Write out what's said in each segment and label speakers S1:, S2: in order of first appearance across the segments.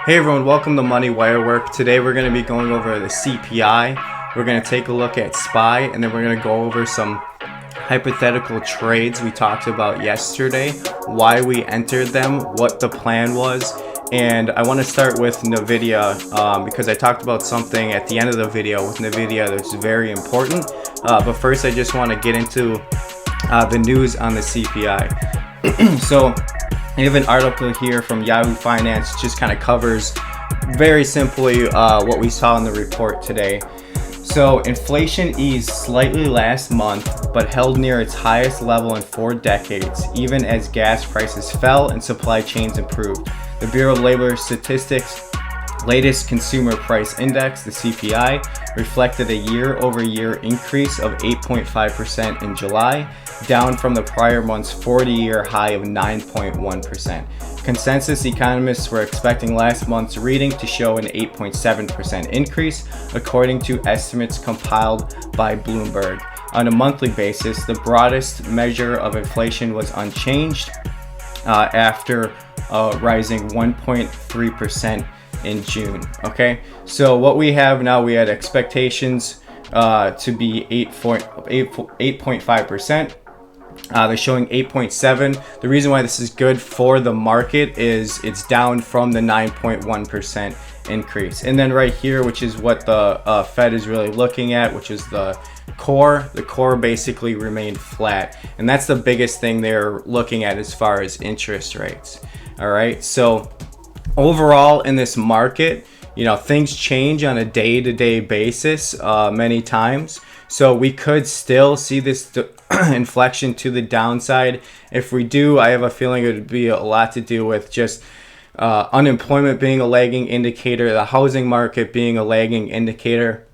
S1: Hey everyone, welcome to Money Wire Work. Today we're going to be going over the CPI. We're going to take a look at SPY, and then we're going to go over some hypothetical trades we talked about yesterday, why we entered them, what the plan was. And I want to start with NVIDIA because I talked about something at the end of the video with NVIDIA that's very important. But first I just want to get into the news on the CPI. So I have an article here from Yahoo Finance, just kind of covers very simply what we saw in the report today. So inflation eased slightly last month, but held near its highest level in 4 decades, even as gas prices fell and supply chains improved. The Bureau of Labor Statistics' latest Consumer Price Index, the CPI, reflected a year-over-year increase of 8.5% in July, down from the prior month's 40-year high of 9.1%. Consensus economists were expecting last month's reading to show an 8.7% increase, according to estimates compiled by Bloomberg. On a monthly basis, the broadest measure of inflation was unchanged after rising 1.3% in June. Okay, so what we have now, we had expectations to be 8.5%. They're showing 8.7. The reason why this is good for the market is it's down from the 9.1% increase. And then right here, which is what the Fed is really looking at, which is the core basically remained flat. And that's the biggest thing they're looking at as far as interest rates. All right, so overall in this market, things change on a day-to-day basis many times. So we could still see this inflection to the downside. If we do, I have a feeling it would be a lot to do with just unemployment being a lagging indicator, the housing market being a lagging indicator,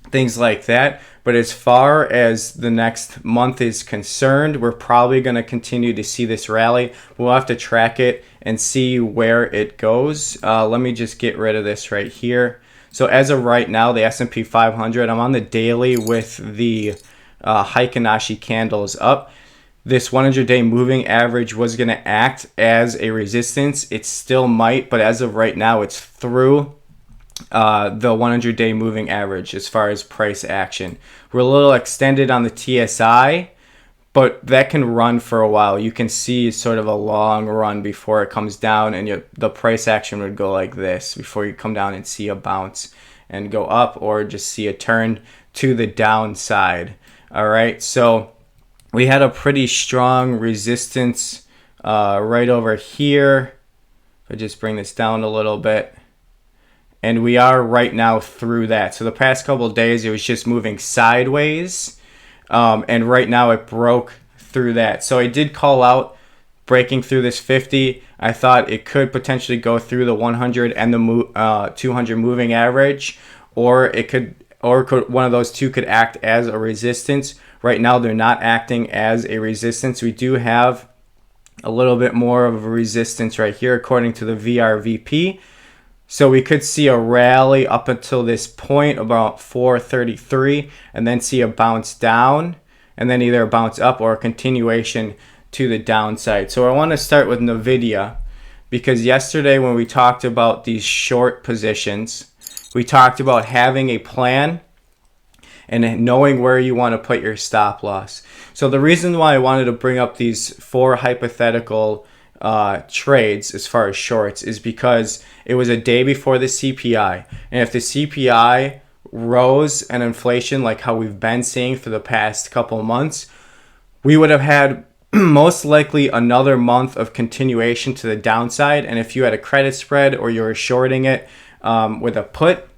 S1: things like that. But as far as the next month is concerned, we're probably going to continue to see this rally. We'll have to track it and see where it goes. Let me just get rid of this right here. So as of right now, the S&P 500, I'm on the daily with the Heikin-Ashi candles up. This 100-day moving average was going to act as a resistance. It still might, but as of right now, it's through the 100-day moving average as far as price action. We're a little extended on the TSI, but that can run for a while. You can see sort of a long run before it comes down, and the price action would go like this before you come down and see a bounce and go up, or just see a turn to the downside. All right, so we had a pretty strong resistance right over here. If I just bring this down a little bit. And we are right now through that. So the past couple of days, it was just moving sideways. And right now it broke through that. So I did call out breaking through this 50. I thought it could potentially go through the 100 and the 200 moving average, or one of those two could act as a resistance. Right now they're not acting as a resistance. We do have a little bit more of a resistance right here according to the VRVP. So we could see a rally up until this point, about 433, and then see a bounce down, and then either a bounce up or a continuation to the downside. So I want to start with NVIDIA, because yesterday when we talked about these short positions, we talked about having a plan and knowing where you want to put your stop loss. So the reason why I wanted to bring up these 4 hypothetical trades as far as shorts is because it was a day before the CPI, and if the CPI rose and inflation like how we've been seeing for the past couple of months, we would have had most likely another month of continuation to the downside. And if you had a credit spread or you were shorting it with a put,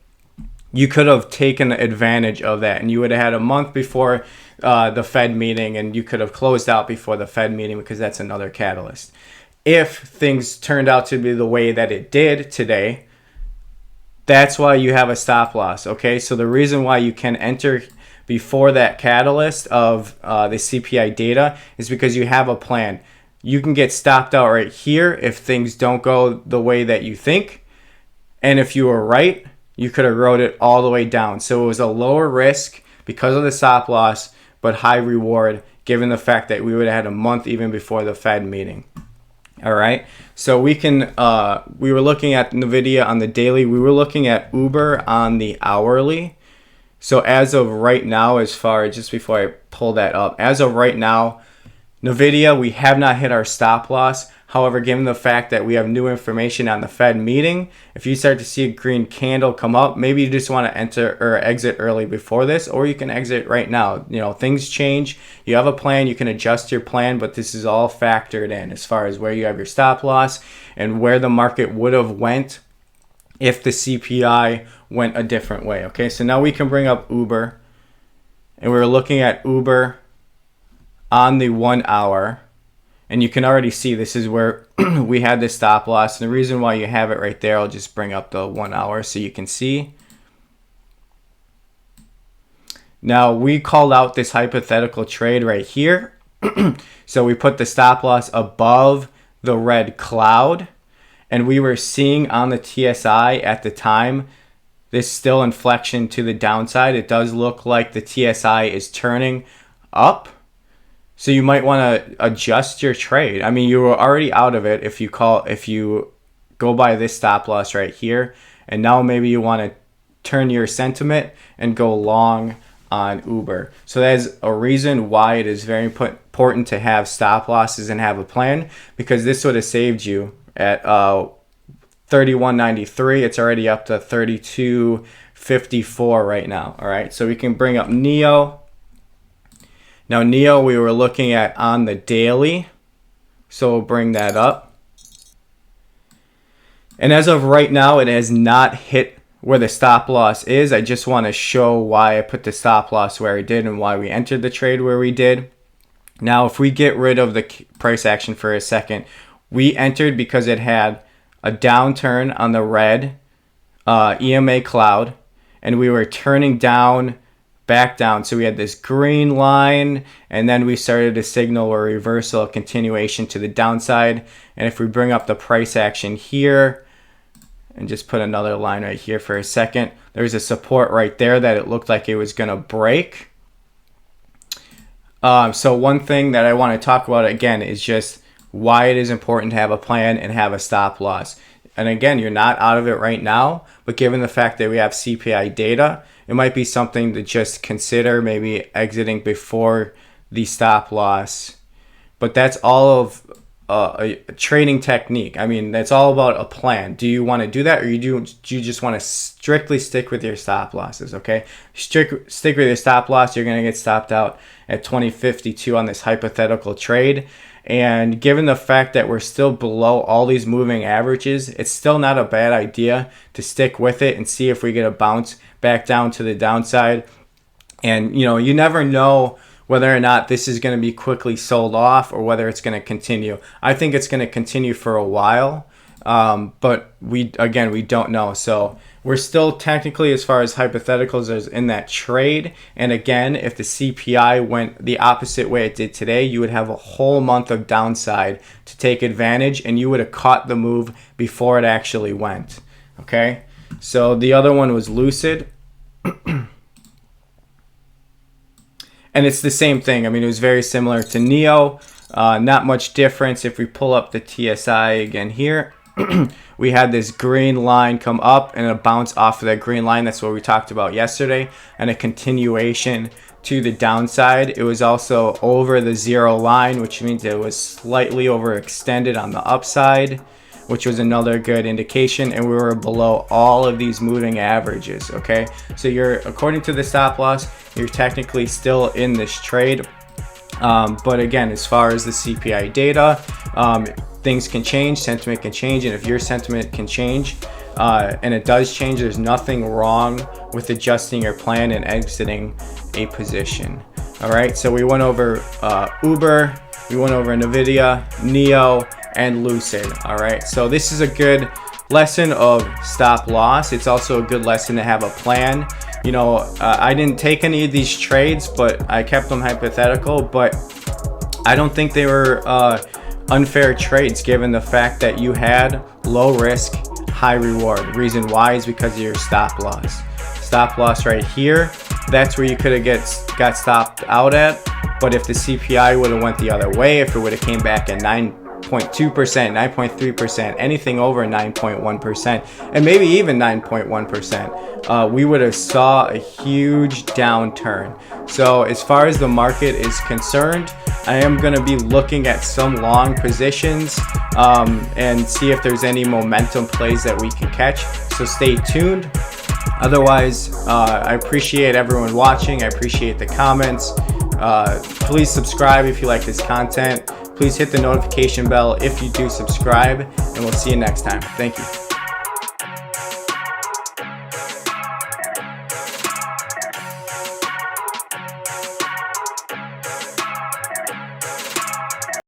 S1: you could have taken advantage of that, and you would have had a month before the Fed meeting, and you could have closed out before the Fed meeting, because that's another catalyst. If things turned out to be the way that it did today, that's why you have a stop loss, okay? So the reason why you can enter before that catalyst of the CPI data is because you have a plan. You can get stopped out right here if things don't go the way that you think. And if you were right, you could have rode it all the way down. So it was a lower risk because of the stop loss, but high reward given the fact that we would have had a month even before the Fed meeting. All right, so we can we were looking at Nvidia on the daily, we were looking at Uber on the hourly. So as of right now, as far just before I pull that up, as of right now, Nvidia, we have not hit our stop loss. However, given the fact that we have new information on the Fed meeting, if you start to see a green candle come up, maybe you just want to enter or exit early before this, or you can exit right now. You know, things change. You have a plan, you can adjust your plan, but this is all factored in as far as where you have your stop loss and where the market would have went if the CPI went a different way. Okay, so now we can bring up Uber, and we're looking at Uber on the 1 hour, and you can already see this is where we had this stop loss. And the reason why you have it right there, I'll just bring up the 1 hour so you can see. Now we called out this hypothetical trade right here. So we put the stop loss above the red cloud, and we were seeing on the TSI at the time this still inflection to the downside. It does look like the TSI is turning up. So you might want to adjust your trade. I mean, you were already out of it if you go by this stop loss right here, and now maybe you want to turn your sentiment and go long on Uber. So that's a reason why it is very important to have stop losses and have a plan, because this would have saved you at 31.93. It's already up to 32.54 right now. All right, so we can bring up NEO. Now NEO we were looking at on the daily, so we'll bring that up. And as of right now, it has not hit where the stop loss is. I just want to show why I put the stop loss where I did and why we entered the trade where we did. Now if we get rid of the price action for a second, we entered because it had a downturn on the red EMA cloud, and we were turning down, back down. So we had this green line, and then we started to signal a reversal, a continuation to the downside. And if we bring up the price action here and just put another line right here for a second, there's a support right there that it looked like it was going to break. So one thing that I want to talk about again is just why it is important to have a plan and have a stop loss. And again, you're not out of it right now, but given the fact that we have CPI data, it might be something to just consider, maybe exiting before the stop loss. But that's all of a trading technique. I mean, that's all about a plan. Do you want to do that, or do you just want to strictly stick with your stop losses? Okay, stick with your stop loss. You're going to get stopped out at 20.52 on this hypothetical trade. And given the fact that we're still below all these moving averages, it's still not a bad idea to stick with it and see if we get a bounce back down to the downside. And you know, you never know whether or not this is going to be quickly sold off or whether it's going to continue. I think it's going to continue for a while, but we don't know. So we're still technically, as far as hypotheticals, is in that trade. And again, if the CPI went the opposite way it did today, you would have a whole month of downside to take advantage, and you would have caught the move before it actually went. Okay, so the other one was Lucid. And it's the same thing. I mean, it was very similar to NEO. Not much difference. If we pull up the TSI again here, we had this green line come up and a bounce off of that green line. That's what we talked about yesterday, and a continuation to the downside. It was also over the zero line, which means it was slightly overextended on the upside, which was another good indication. And we were below all of these moving averages. Okay, so you're, according to the stop loss, you're technically still in this trade. But again, as far as the CPI data, things can change, sentiment can change, and if your sentiment can change, and it does change, there's nothing wrong with adjusting your plan and exiting a position. All right, so we went over Uber, we went over Nvidia, NEO, and Lucid. All right, so this is a good lesson of stop loss. It's also a good lesson to have a plan. You know, I didn't take any of these trades, but I kept them hypothetical, but I don't think they were unfair trades given the fact that you had low risk, high reward. Reason why is because of your stop loss. Stop loss right here, that's where you could have got stopped out at. But if the CPI would have went the other way, if it would have came back at 9.2%, 9.3%, anything over 9.1%, and maybe even 9.1%, we would have saw a huge downturn. So as far as the market is concerned, I am going to be looking at some long positions and see if there's any momentum plays that we can catch. So stay tuned. Otherwise, I appreciate everyone watching. I appreciate the comments. Please subscribe if you like this content. Please hit the notification bell if you do subscribe, and we'll see you next time. Thank you.